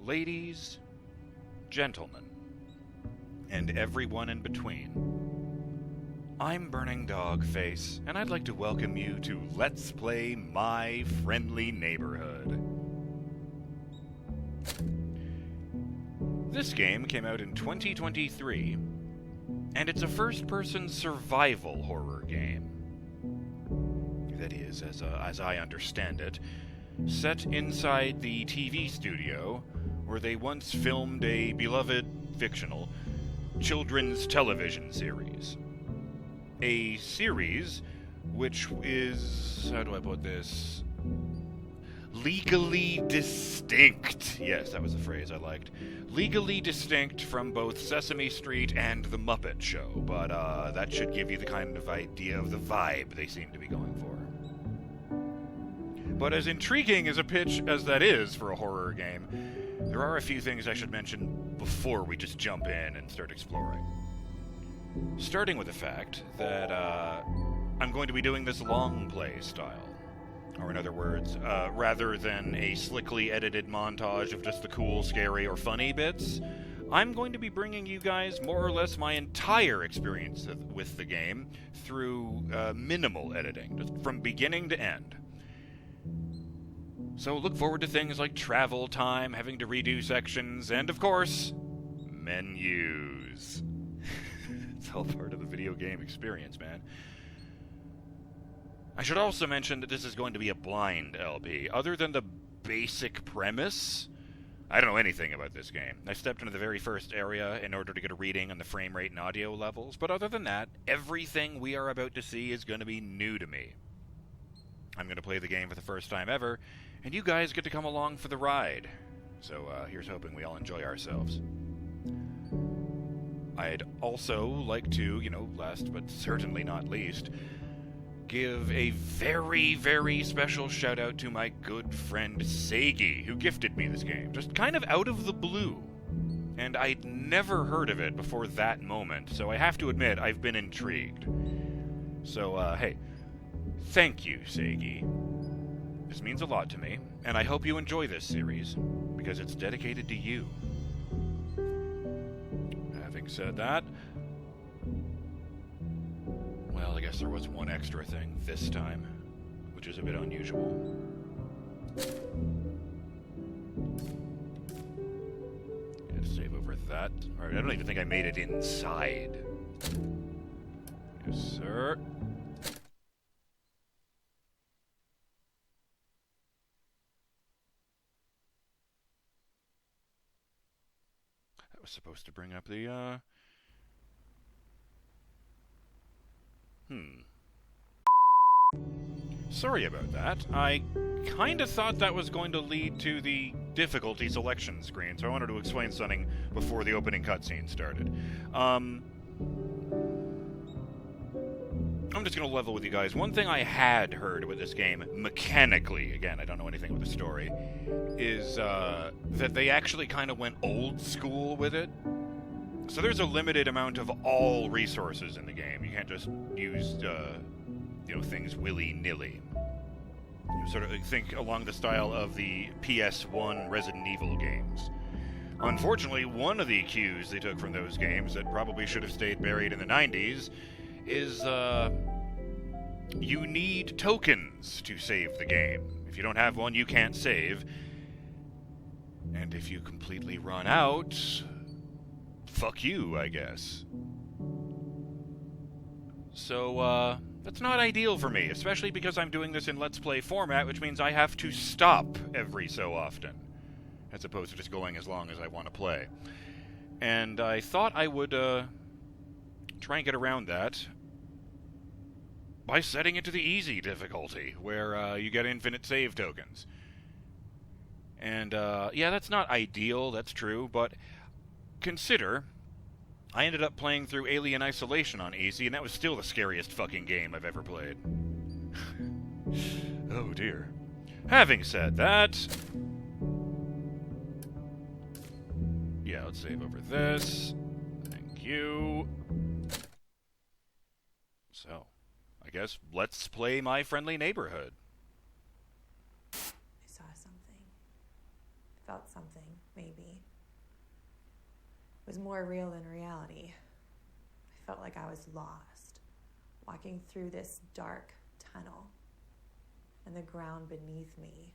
ladies, gentlemen, and everyone in between. I'm BurningDogFace, and I'd like to welcome you to Let's Play My Friendly Neighborhood. This game came out in 2023, and it's a first-person survival horror game. That is, as I understand it, set inside the TV studio where they once filmed a beloved, fictional, children's television series. A series which is, how do I put this, legally distinct. Yes, that was the phrase I liked. Legally distinct from both Sesame Street and The Muppet Show, but that should give you the kind of idea of the vibe they seem to be going for. But as intriguing as a pitch as that is for a horror game, there are a few things I should mention before we just jump in and start exploring. Starting with the fact that I'm going to be doing this long play style. Or in other words, rather than a slickly edited montage of just the cool, scary, or funny bits, I'm going to be bringing you guys more or less my entire experience with the game through minimal editing, just from beginning to end. So look forward to things like travel time, having to redo sections, and of course, menus. It's all part of the video game experience, man. I should also mention that this is going to be a blind LP. Other than the basic premise, I don't know anything about this game. I stepped into the very first area in order to get a reading on the frame rate and audio levels, but other than that, everything we are about to see is going to be new to me. I'm going to play the game for the first time ever, and you guys get to come along for the ride. So here's hoping we all enjoy ourselves. I'd also like to, last but certainly not least, give a very, very special shout out to my good friend Seigi, who gifted me this game, just kind of out of the blue. And I'd never heard of it before that moment, so I have to admit I've been intrigued. So, hey, thank you, Seigi. This means a lot to me, and I hope you enjoy this series, because it's dedicated to you. Having said that, well, I guess there was one extra thing this time, which is a bit unusual. Gotta save over that. Alright, I don't even think I made it inside. Yes, sir. That was supposed to bring up the, Sorry about that. I kinda thought that was going to lead to the difficulty selection screen, so I wanted to explain something before the opening cutscene started. I'm just gonna level with you guys. One thing I had heard with this game, mechanically, again, I don't know anything with the story, is that they actually kind of went old school with it. So there's a limited amount of all resources in the game. You can't just use, things willy-nilly. You sort of think along the style of the PS1 Resident Evil games. Unfortunately, one of the cues they took from those games that probably should have stayed buried in the 90s is, you need tokens to save the game. If you don't have one, you can't save. And if you completely run out, fuck you, I guess. So, that's not ideal for me, especially because I'm doing this in Let's Play format, which means I have to stop every so often, as opposed to just going as long as I want to play. And I thought I would, try and get around that by setting it to the easy difficulty, where, you get infinite save tokens. And, yeah, that's not ideal, that's true, but consider I ended up playing through Alien Isolation on easy, and that was still the scariest fucking game I've ever played. Oh dear. Having said that, yeah, let's save over this. Thank you. So, I guess let's play My Friendly Neighborhood. I saw something. Felt something, maybe. was more real than reality. I felt like I was lost, walking through this dark tunnel, and the ground beneath me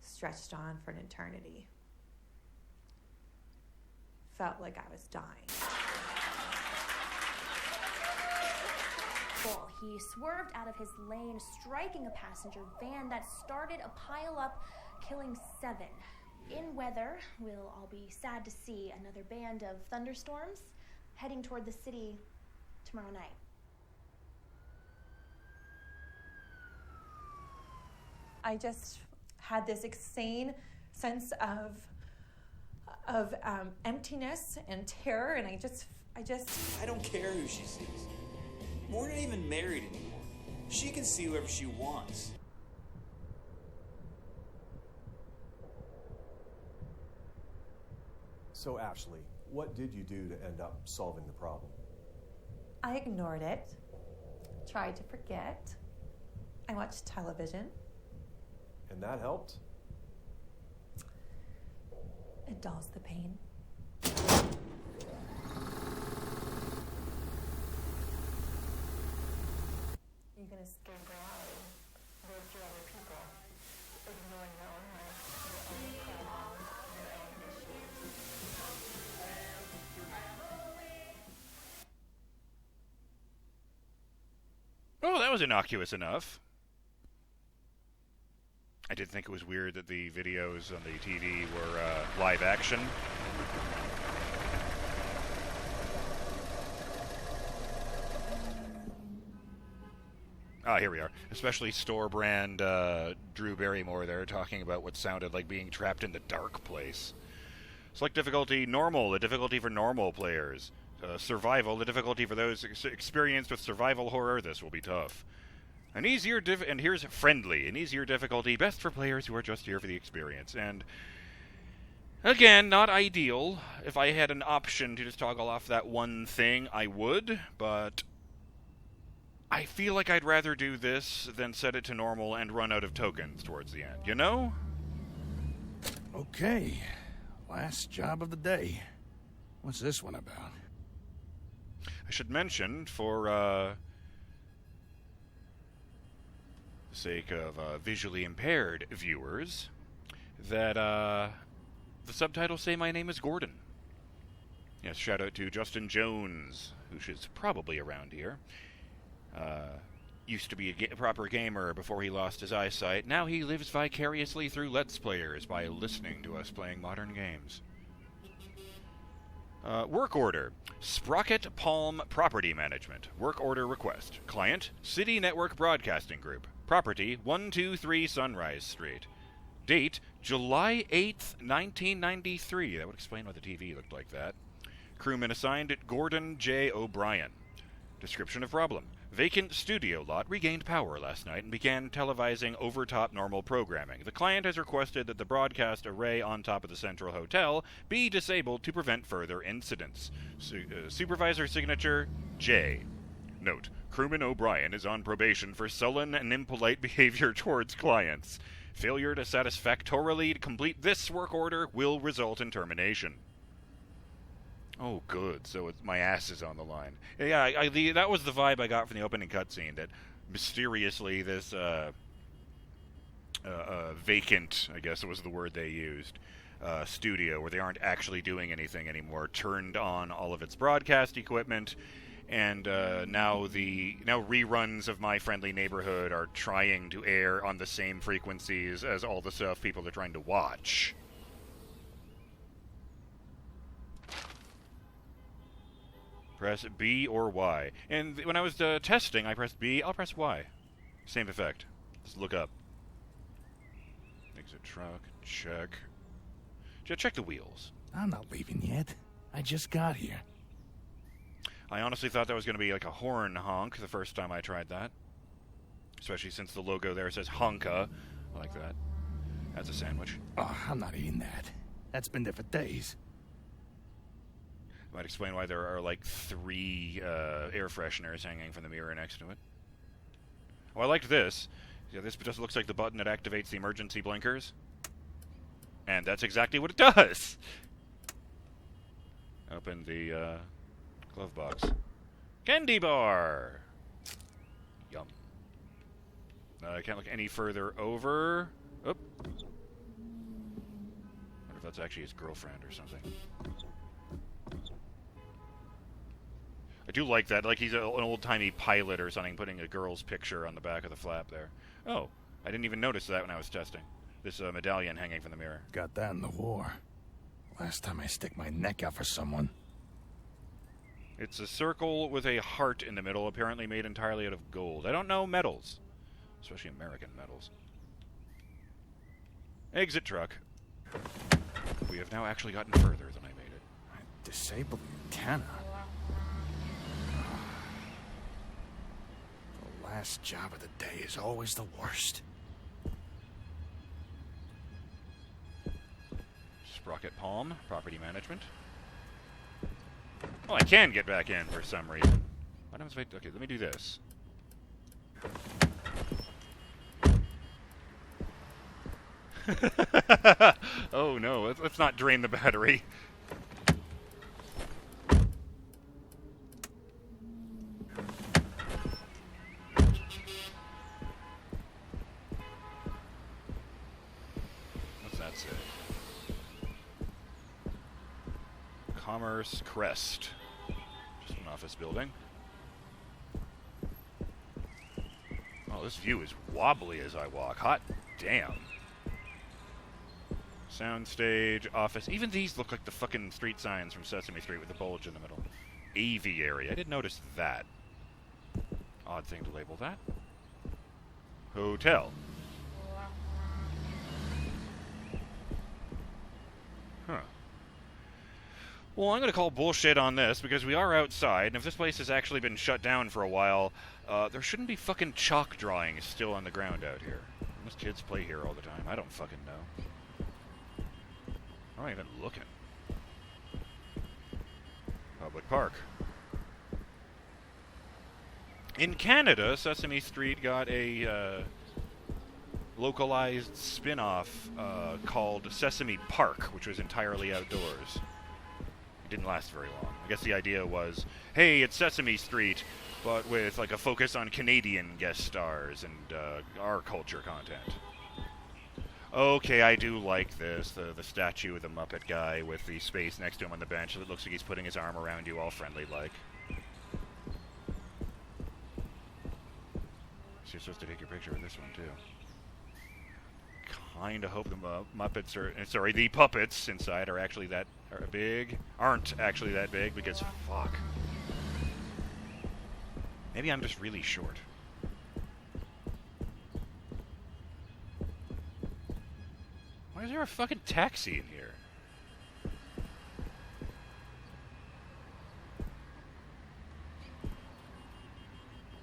stretched on for an eternity. Felt like I was dying. He swerved out of his lane, striking a passenger van that started a pile-up, killing 7. In weather, we'll all be sad to see another band of thunderstorms heading toward the city tomorrow night. I just had this insane sense of emptiness and terror, and I don't care who she sees. We're not even married anymore. She can see whoever she wants. So, Ashley, what did you do to end up solving the problem? I ignored it, tried to forget. I watched television. And that helped? It dulls the pain. You're gonna escape reality, live through other people, ignoring your own life, your own problems, your own issues. Oh, that was innocuous enough. I did think it was weird that the videos on the TV were live action. Ah, here we are. Especially store brand Drew Barrymore there talking about what sounded like being trapped in the dark place. Select difficulty normal, the difficulty for normal players. Survival, the difficulty for those experienced with survival horror. This will be tough. And here's friendly, an easier difficulty, best for players who are just here for the experience. And again, not ideal. If I had an option to just toggle off that one thing, I would, but I feel like I'd rather do this than set it to normal and run out of tokens towards the end, you know? Okay, last job of the day. What's this one about? I should mention, for the sake of visually impaired viewers, that the subtitles say my name is Gordon. Yes, shout out to Justin Jones, who is probably around here. Used to be a proper gamer before he lost his eyesight. Now he lives vicariously through Let's Players by listening to us playing modern games. Work order. Sprocket Palm Property Management. Work order request. Client, City Network Broadcasting Group. Property, 123 Sunrise Street. Date, July 8th, 1993. That would explain why the TV looked like that. Crewman assigned, Gordon J. O'Brien. Description of problem. Vacant studio lot regained power last night and began televising over-top normal programming. The client has requested that the broadcast array on top of the Central Hotel be disabled to prevent further incidents. Supervisor signature, J. Note, Crewman O'Brien is on probation for sullen and impolite behavior towards clients. Failure to satisfactorily complete this work order will result in termination. Oh, good. So my ass is on the line. Yeah, that was the vibe I got from the opening cutscene, that mysteriously this vacant, I guess was the word they used, studio, where they aren't actually doing anything anymore, turned on all of its broadcast equipment, and now reruns of My Friendly Neighborhood are trying to air on the same frequencies as all the stuff people are trying to watch. Press B or Y. And when I was testing, I pressed B. I'll press Y. Same effect. Just look up. Exit truck. Check. Check the wheels. I'm not leaving yet. I just got here. I honestly thought that was going to be like a horn honk the first time I tried that. Especially since the logo there says Honka. I like that. That's a sandwich. Oh, I'm not eating that. That's been there for days. Might explain why there are like 3 air fresheners hanging from the mirror next to it. Oh, I liked this. Yeah, this just looks like the button that activates the emergency blinkers. And that's exactly what it does! Open the glove box. Candy bar! Yum. I can't look any further over. Oop. Wonder if that's actually his girlfriend or something. I do like that. Like he's an old-timey pilot or something, putting a girl's picture on the back of the flap there. Oh, I didn't even notice that when I was testing. This medallion hanging from the mirror. Got that in the war. Last time I stick my neck out for someone. It's a circle with a heart in the middle, apparently made entirely out of gold. I don't know metals, especially American metals. Exit truck. We have now actually gotten further than I made it. I disabled the antenna. The last job of the day is always the worst. Sprocket Palm, property management. Oh, I can get back in for some reason. What happens if I... Okay, let me do this. Oh no, let's not drain the battery. What's that say? Commerce Crest. Just an office building. Oh, this view is wobbly as I walk. Hot damn. Soundstage, office. Even these look like the fucking street signs from Sesame Street with the bulge in the middle. Aviary. I did notice that. Odd thing to label that. Hotel. Huh. Well, I'm going to call bullshit on this because we are outside, and if this place has actually been shut down for a while, there shouldn't be fucking chalk drawings still on the ground out here. Most kids play here all the time. I don't fucking know. I'm not even looking. Public park. In Canada, Sesame Street got a localized spin-off called Sesame Park, which was entirely outdoors. It didn't last very long. I guess the idea was, hey, it's Sesame Street, but with like a focus on Canadian guest stars and our culture content. Okay, I do like this. The statue of the Muppet guy with the space next to him on the bench that looks like he's putting his arm around you all friendly-like. So you're supposed to take your picture with this one, too. Kinda hope the Muppets are... Sorry, the puppets inside are actually that big. Aren't actually that big, because fuck. Maybe I'm just really short. Why is there a fucking taxi in here?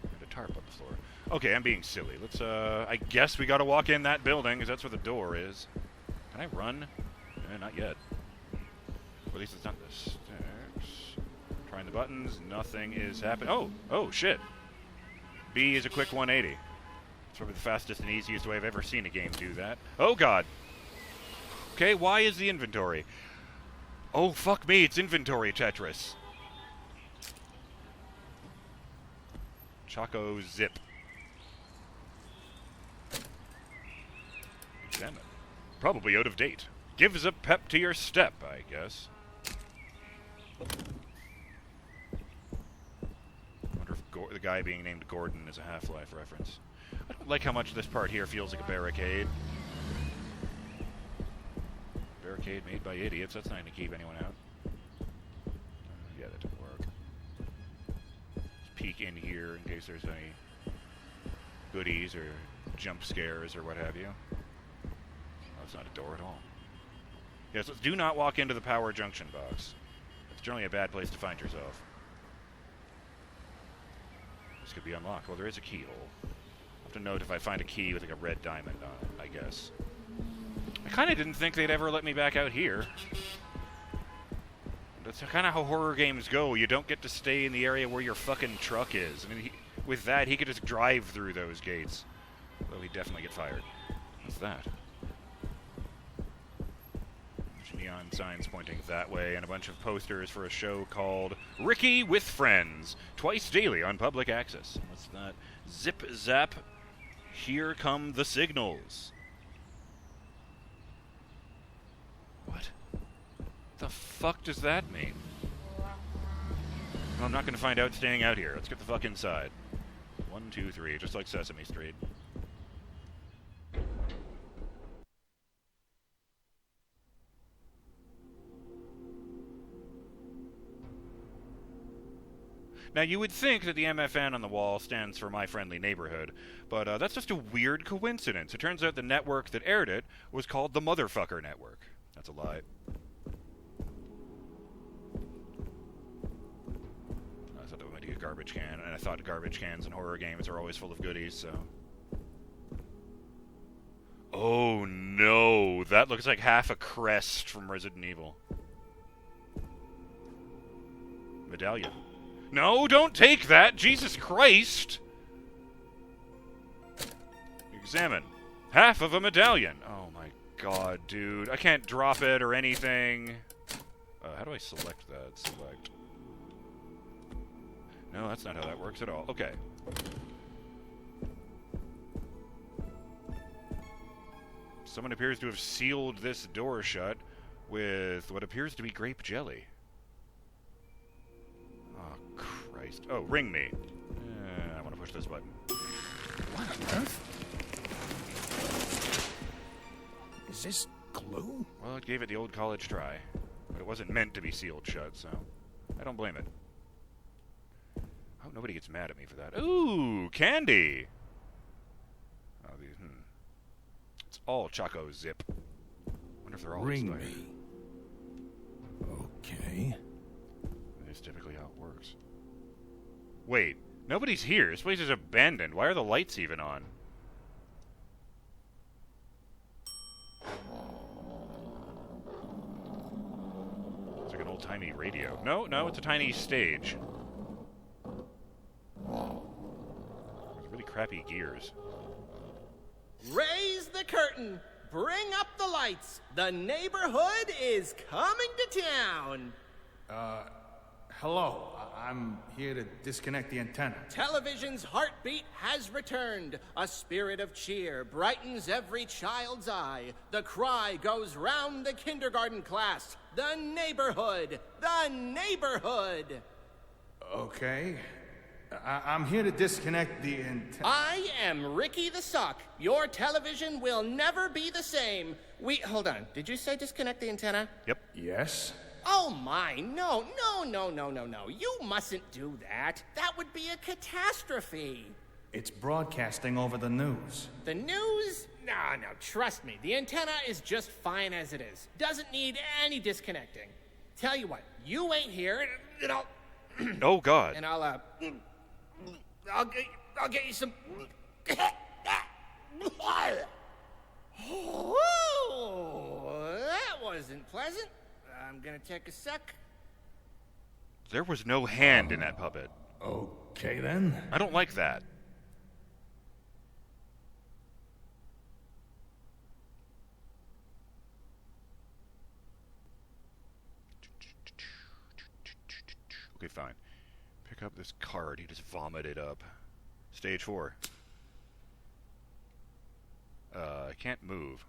And a tarp on the floor. Okay, I'm being silly. Let's, I guess we gotta walk in that building, because that's where the door is. Can I run? Not yet. Or at least it's not the stairs. Trying the buttons. Nothing is happening. Oh, shit. B is a quick 180. It's probably the fastest and easiest way I've ever seen a game do that. Oh, God. Okay, why is the inventory? Oh, fuck me, it's inventory Tetris. Choco Zip. Examine. Probably out of date. Gives a pep to your step, I guess. Wonder if the guy being named Gordon is a Half-Life reference. I don't like how much this part here feels like a barricade. Barricade made by idiots. That's not going to keep anyone out. Yeah, that didn't work. Let's peek in here in case there's any goodies or jump scares or what have you. Oh, that's not a door at all. Yes, let's do not walk into the power junction box. It's generally a bad place to find yourself. This could be unlocked. Well, there is a keyhole. I'll have to note if I find a key with like a red diamond on it, I guess. I kind of didn't think they'd ever let me back out here. That's kind of how horror games go. You don't get to stay in the area where your fucking truck is. I mean, with that, he could just drive through those gates. Though he'd definitely get fired. What's that? neon signs pointing that way, and a bunch of posters for a show called Ricky with Friends, twice daily on public access. What's that? Zip zap. Here come the signals. What? The fuck does that mean? Well, I'm not going to find out staying out here. Let's get the fuck inside. 1, 2, 3, just like Sesame Street. Now, you would think that the MFN on the wall stands for My Friendly Neighborhood, but that's just a weird coincidence. It turns out the network that aired it was called the Motherfucker Network. That's a lie. I thought that might be a garbage can, and I thought garbage cans in horror games are always full of goodies, so... Oh no, that looks like half a crest from Resident Evil. Medallion. No, don't take that! Jesus Christ! Examine. Half of a medallion. Oh my god, dude. I can't drop it or anything. How do I select that? Select. No, that's not how that works at all. Okay. Someone appears to have sealed this door shut with what appears to be grape jelly. Oh, Christ. Oh, ring me. I want to push this button. What on earth? Is this glue? Well, it gave it the old college try. But it wasn't meant to be sealed shut, so I don't blame it. I hope nobody gets mad at me for that. Ooh, candy! Oh, these, It's all Choco Zip. Wonder if they're all Ring expired. me. Okay. That's typically how it works. Wait, nobody's here. This place is abandoned. Why are the lights even on? It's like an old-timey radio. No, it's a tiny stage. There's really crappy gears. Raise the curtain. Bring up the lights. The neighborhood is coming to town. Hello. I'm here to disconnect the antenna. Television's heartbeat has returned. A spirit of cheer brightens every child's eye. The cry goes round the kindergarten class. The neighborhood. The neighborhood. Okay. I'm here to disconnect the antenna. I am Ricky the Sock. Your television will never be the same. Hold on. Did you say disconnect the antenna? Yep. Yes? Oh my, no. You mustn't do that. That would be a catastrophe. It's broadcasting over the news. The news? No, trust me. The antenna is just fine as it is. Doesn't need any disconnecting. Tell you what, you wait here and I'll... Oh, God. And I'll get you some... Oh, that wasn't pleasant. I'm gonna take a sec. There was no hand in that puppet. Okay, then. I don't like that. Okay, fine. Pick up this card. He just vomited up. Stage 4. I can't move.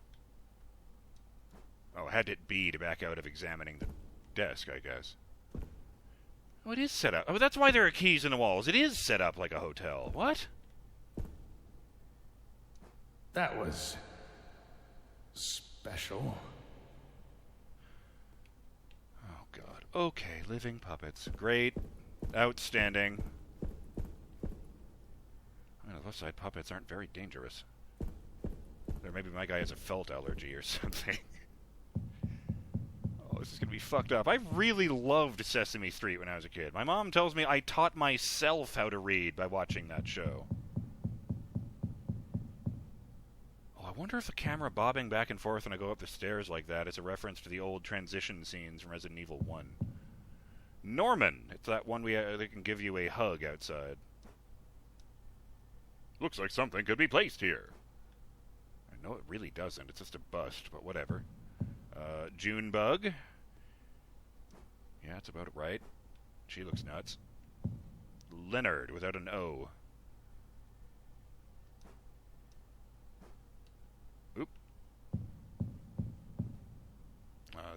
Oh, I had to hit B to back out of examining the desk, I guess. Oh, it is set up. Oh, that's why there are keys in the walls. It is set up like a hotel. What? That was... special. Oh, God. Okay, living puppets. Great. Outstanding. On the plus side, puppets aren't very dangerous. Or maybe my guy has a felt allergy or something. Oh, this is gonna be fucked up. I really loved Sesame Street when I was a kid. My mom tells me I taught myself how to read by watching that show. Oh, I wonder if the camera bobbing back and forth when I go up the stairs like that is a reference to the old transition scenes from Resident Evil 1. Norman! It's that one they can give you a hug outside. Looks like something could be placed here. No, it really doesn't. It's just a bust, but whatever. Junebug. Yeah, that's about it right. She looks nuts. Leonard, without an O. Oop.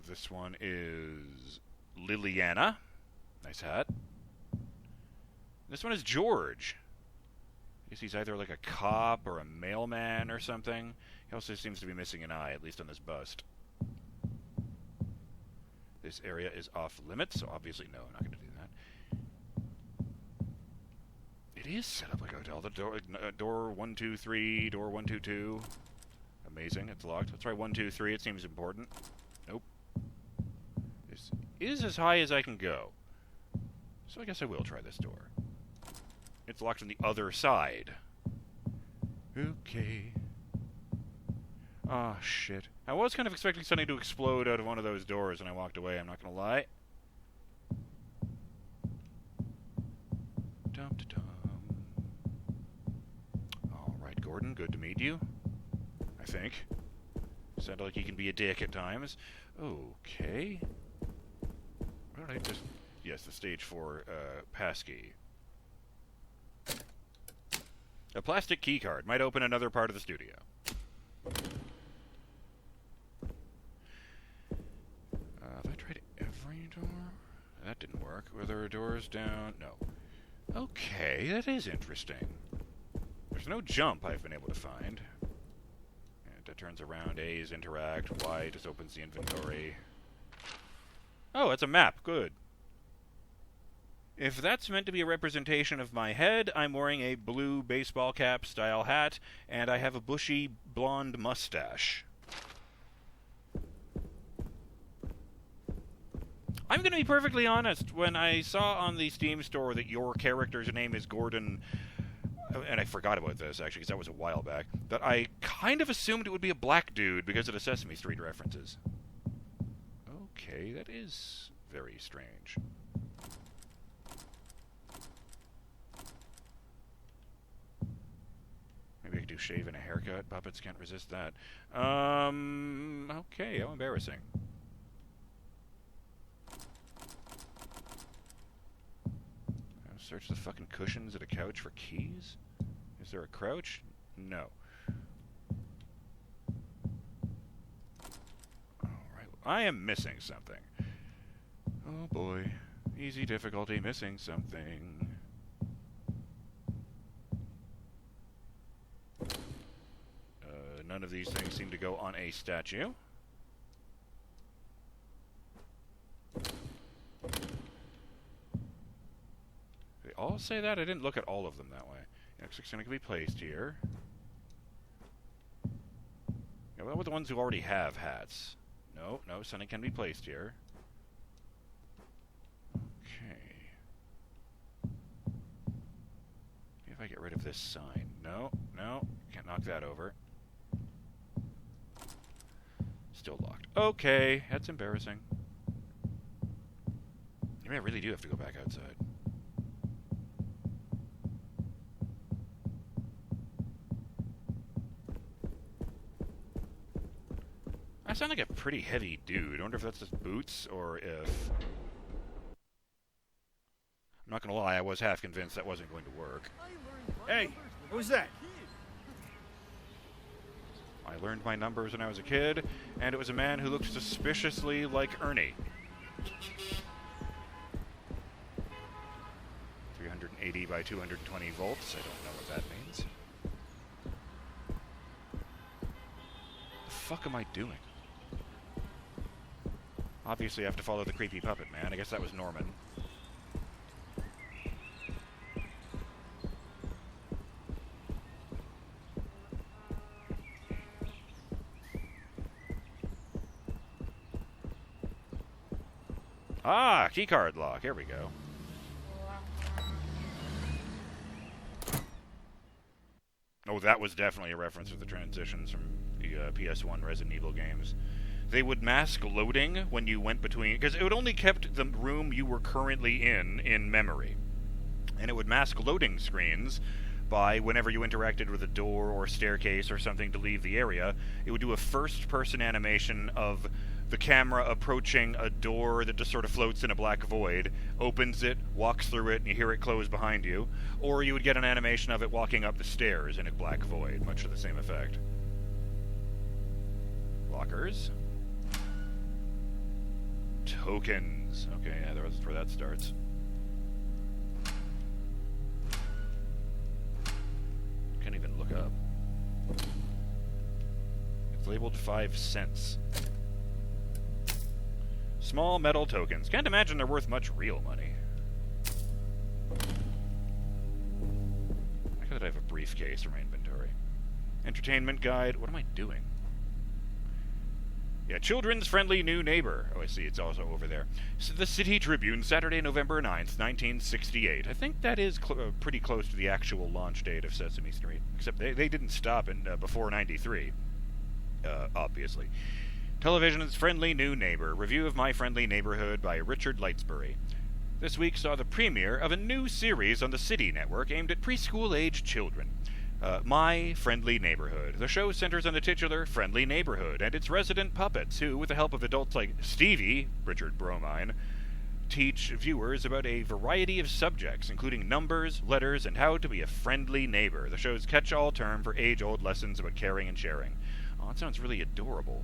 This one is Liliana. Nice hat. This one is George. I guess he's either like a cop or a mailman or something. He also seems to be missing an eye, at least on this bust. This area is off limits, so obviously no, I'm not going to do that. It is set up like a hotel. The door 123, door 122. Amazing, it's locked. Let's try 123, it seems important. Nope. This is as high as I can go. So I guess I will try this door. It's locked on the other side. Okay. Oh, shit. I was kind of expecting something to explode out of one of those doors, and I walked away, I'm not gonna lie. Dum-da-dum. Alright, Gordon, good to meet you. I think. Sounded like you can be a dick at times. Okay. Why don't I just... Yes, the stage 4 passkey. A plastic keycard might open another part of the studio. Have I tried every door? That didn't work. Were there doors down? No. Okay, that is interesting. There's no jump I've been able to find. And it turns around. A is interact. Y just opens the inventory. Oh, it's a map. Good. If that's meant to be a representation of my head, I'm wearing a blue baseball cap style hat, and I have a bushy blonde mustache. I'm going to be perfectly honest. When I saw on the Steam store that your character's name is Gordon, and I forgot about this, actually, because that was a while back, that I kind of assumed it would be a black dude because of the Sesame Street references. Okay, that is very strange. Maybe I could do shave and a haircut. Puppets can't resist that. Okay, how embarrassing. Search the fucking cushions at a couch for keys? Is there a crouch? No. Alright, I am missing something. Oh boy. Easy difficulty, missing something. None of these things seem to go on a statue. They all say that? I didn't look at all of them that way. Looks like something can be placed here. Yeah, what about the ones who already have hats? No, something can be placed here. Okay. Maybe if I get rid of this sign. No, can't knock that over. Still locked. Okay, that's embarrassing. Maybe I really do have to go back outside. I sound like a pretty heavy dude. I wonder if that's just boots or if... I'm not gonna lie, I was half convinced that wasn't going to work. Hey, who's that? I learned my numbers when I was a kid, and it was a man who looked suspiciously like Ernie. 380 by 220 volts. I don't know what that means. The fuck am I doing? Obviously I have to follow the creepy puppet man. I guess that was Norman. Ah, keycard lock. Here we go. Oh, that was definitely a reference to the transitions from the PS1 Resident Evil games. They would mask loading when you went between... Because it would only kept the room you were currently in memory. And it would mask loading screens by whenever you interacted with a door or staircase or something to leave the area. It would do a first-person animation of the camera approaching a door that just sort of floats in a black void, opens it, walks through it, and you hear it close behind you, or you would get an animation of it walking up the stairs in a black void, much to the same effect. Lockers. Tokens. Okay, yeah, that's where that starts. Can't even look up. It's labeled 5 cents. Small metal tokens. Can't imagine they're worth much real money. I could have a briefcase for my inventory. Entertainment guide. What am I doing? Yeah, children's friendly new neighbor. Oh, I see. It's also over there. So the City Tribune, Saturday, November 9th, 1968. I think that is pretty close to the actual launch date of Sesame Street. Except they didn't stop in before 93. Obviously. Television's friendly new neighbor. Review of My Friendly Neighborhood by Richard Lightsbury. This week saw the premiere of a new series on the City Network aimed at preschool-age children. My Friendly Neighborhood. The show centers on the titular Friendly Neighborhood and its resident puppets who, with the help of adults like Stevie, Richard Bromine, teach viewers about a variety of subjects, including numbers, letters, and how to be a friendly neighbor. The show's catch-all term for age-old lessons about caring and sharing. Oh, that sounds really adorable.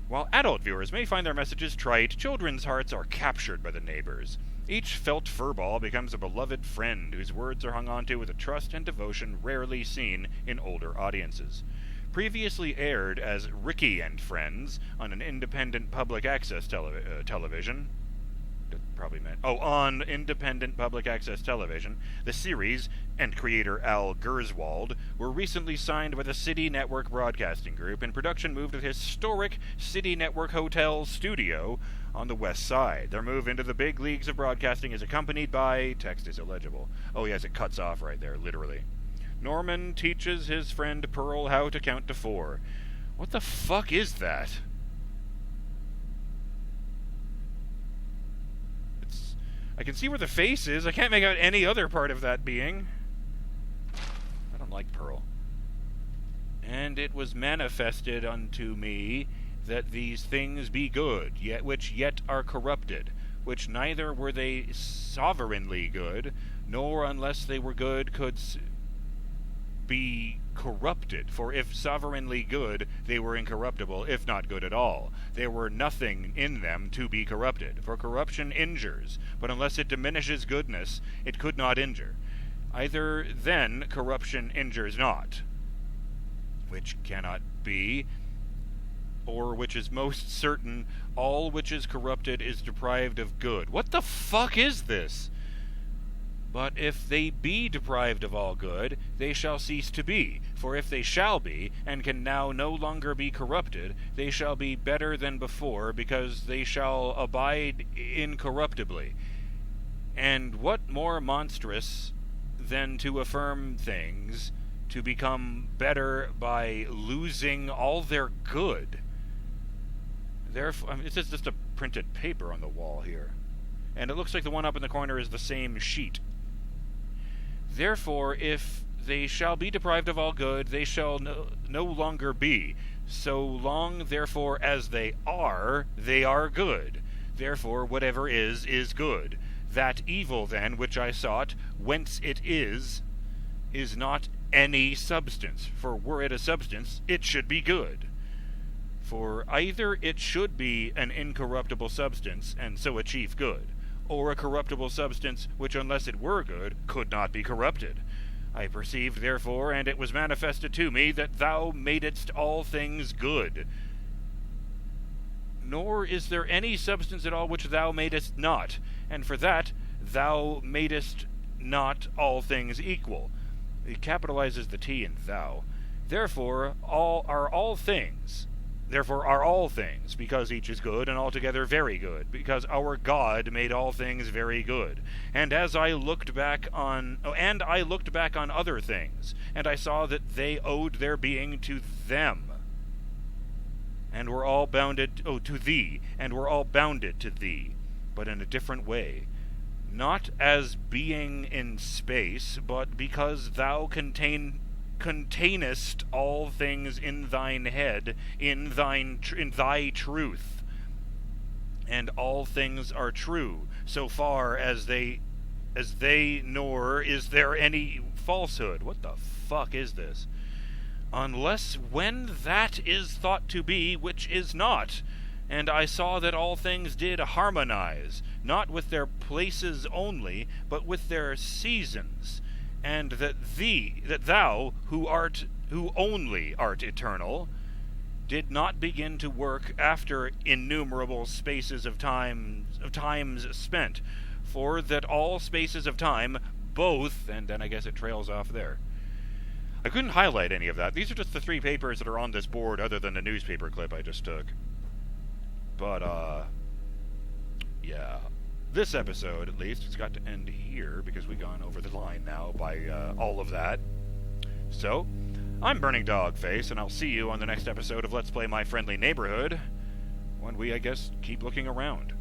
While adult viewers may find their messages trite, children's hearts are captured by the neighbors. Each felt furball becomes a beloved friend whose words are hung onto with a trust and devotion rarely seen in older audiences. Previously aired as Ricky and Friends on an independent public access television. On independent public access television, the series and creator Al Gerswald were recently signed by the City Network Broadcasting Group, and production moved to the historic City Network Hotel studio on the west side. Their move into the big leagues of broadcasting is accompanied by... Text is illegible. Oh yes, it cuts off right there, literally. Norman teaches his friend Pearl how to count to 4. What the fuck is that? I can see where the face is. I can't make out any other part of that being. I don't like Pearl. And it was manifested unto me that these things be good, which yet are corrupted, which neither were they sovereignly good, nor unless they were good could be corrupted. For if sovereignly good, they were incorruptible, if not good at all. There were nothing in them to be corrupted. For corruption injures, but unless it diminishes goodness, it could not injure. Either then corruption injures not, which cannot be, or which is most certain, all which is corrupted is deprived of good. What the fuck is this? But if they be deprived of all good, they shall cease to be. For if they shall be, and can now no longer be corrupted, they shall be better than before, because they shall abide incorruptibly. And what more monstrous than to affirm things, to become better by losing all their good? Therefore, it's just a printed paper on the wall here. And it looks like the one up in the corner is the same sheet. Therefore, if they shall be deprived of all good, they shall no longer be. So long, therefore, as they are good. Therefore, whatever is good. That evil, then, which I sought, whence it is not any substance. For were it a substance, it should be good. For either it should be an incorruptible substance, and so achieve good, or a corruptible substance, which unless it were good, could not be corrupted. I perceived, therefore, and it was manifested to me, that thou madest all things good. Nor is there any substance at all which thou madest not, and for that thou madest not all things equal. It capitalizes the T in thou. Therefore are all things, because each is good, and altogether very good, because our God made all things very good. And I looked back on other things, and I saw that they owed their being to them, and were all bounded to thee, and were all bounded to thee, but in a different way. Not as being in space, but because thou containest all things in thine head, in thy truth. and all things are true, so far as they nor is there any falsehood. What the fuck is this? Unless when that is thought to be which is not. And I saw that all things did harmonize, not with their places only, but with their seasons, and that thou, who only art eternal, did not begin to work after innumerable spaces of times spent, for that all spaces of time, both, and then I guess it trails off there. I couldn't highlight any of that. These are just the 3 papers that are on this board other than the newspaper clip I just took. But, yeah. This episode, at least, it's got to end here, because we've gone over the line now by, all of that. So, I'm BurningDogFace, and I'll see you on the next episode of Let's Play My Friendly Neighborhood, when we, I guess, keep looking around.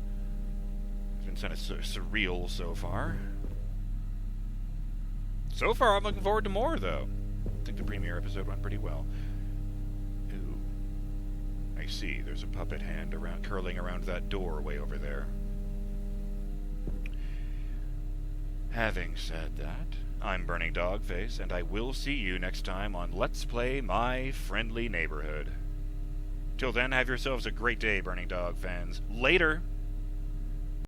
It's been kind of surreal so far. So far, I'm looking forward to more, though. I think the premiere episode went pretty well. Ooh. I see, there's a puppet hand curling around that door way over there. Having said that, I'm BurningDogFace, and I will see you next time on Let's Play My Friendly Neighborhood. Till then, have yourselves a great day, Burning Dog fans. Later!